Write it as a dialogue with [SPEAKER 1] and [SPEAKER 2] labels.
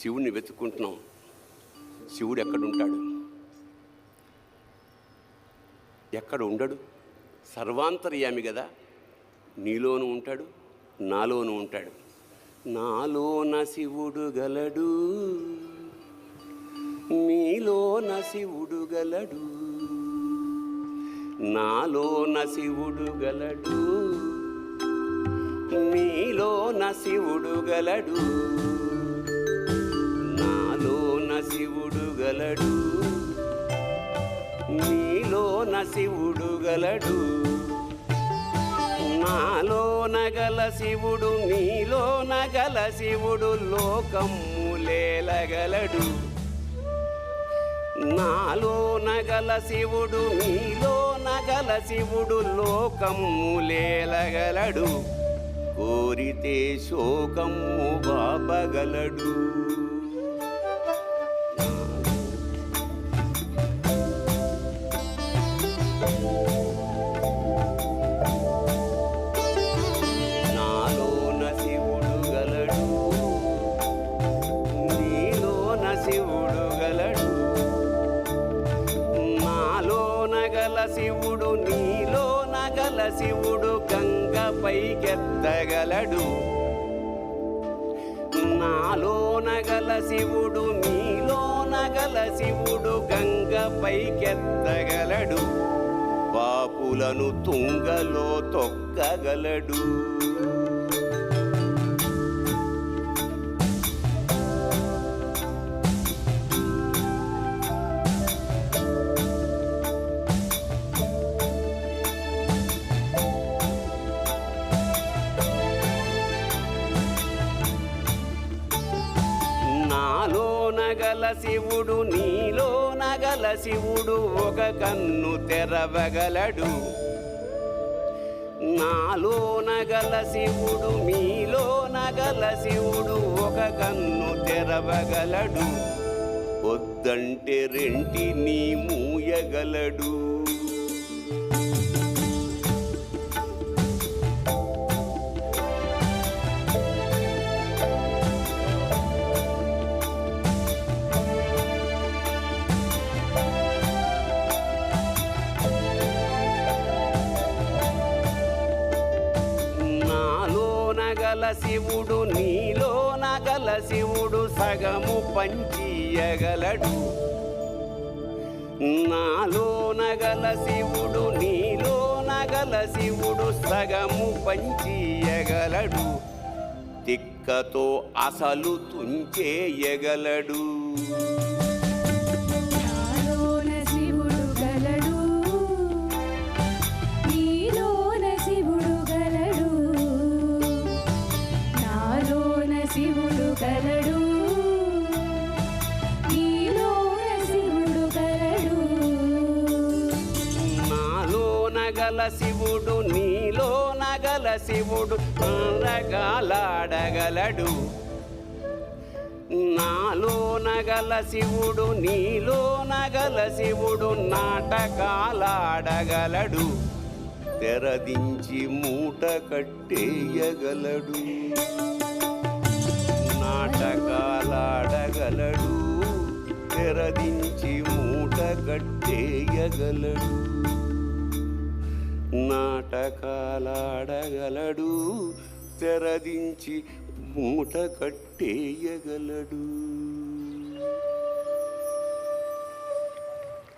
[SPEAKER 1] శివుడిని వెతుక్కుంటున్నాం. శివుడు ఎక్కడుంటాడు? ఎక్కడ ఉండడు? సర్వాంతర్యామి కదా. నీలోనూ ఉంటాడు, నాలోనూ ఉంటాడు. నాలోన శివుడు గలడు, నీలోన శివుడు గలడు. నాలోన శివుడు గలడు, నీలోన శివుడు గలడు. నాలోన శివుడు గలడు, నీలోన శివుడు గలడు. నాలోన గల శివుడు, నీలోన గల శివుడు లోకములేలగలడు. నాలోన గల శివుడు, నీలోన గల శివుడు లోకములేలగలడు. కోరితే శోకము బాపగలడు. నాలోన శివుడు గలడు, నీలోన శివుడు గలడు. నాలోన గల శివుడు, నీలోన గల శివుడు గంగ పైకెత్తగలడు. నాలోన గల శివుడు, నీలోన గల శివుడు గంగ పైకెత్తగలడు. పాపులను తుంగలో తొక్కగలడు. నాలోన గల శివుడు, నీలోన గల శివుడు ఒక కన్ను తెరవగలడు. నాలోన గల శివుడు, మీలోన గల శివుడు ఒక కన్ను తెరవగలడు. వద్దంటే రెంటిని మూయగలడు. గల శివుడు, నీలోన గల శివుడు సగము పంచియగలడు. నాలోన గల శివుడు, నీలోన గల శివుడు సగము పంచియగలడు. తిక్కతో అసలు తుంచేయగలడు. నాలోన గల శివుడు, నీలోన గల శివుడు నాటకాలాడగలడు. నాలోన గల శివుడు, నీలోన గల శివుడు నాటకాలాడగలడు. తెరదించి మూట కట్టేయగలడు. నాటకాలాడగలడు, తెరదించి మూట కట్టేయగలడు. నాటకాలాడగలడు, తెరదించి మూట కట్టేయగలడు.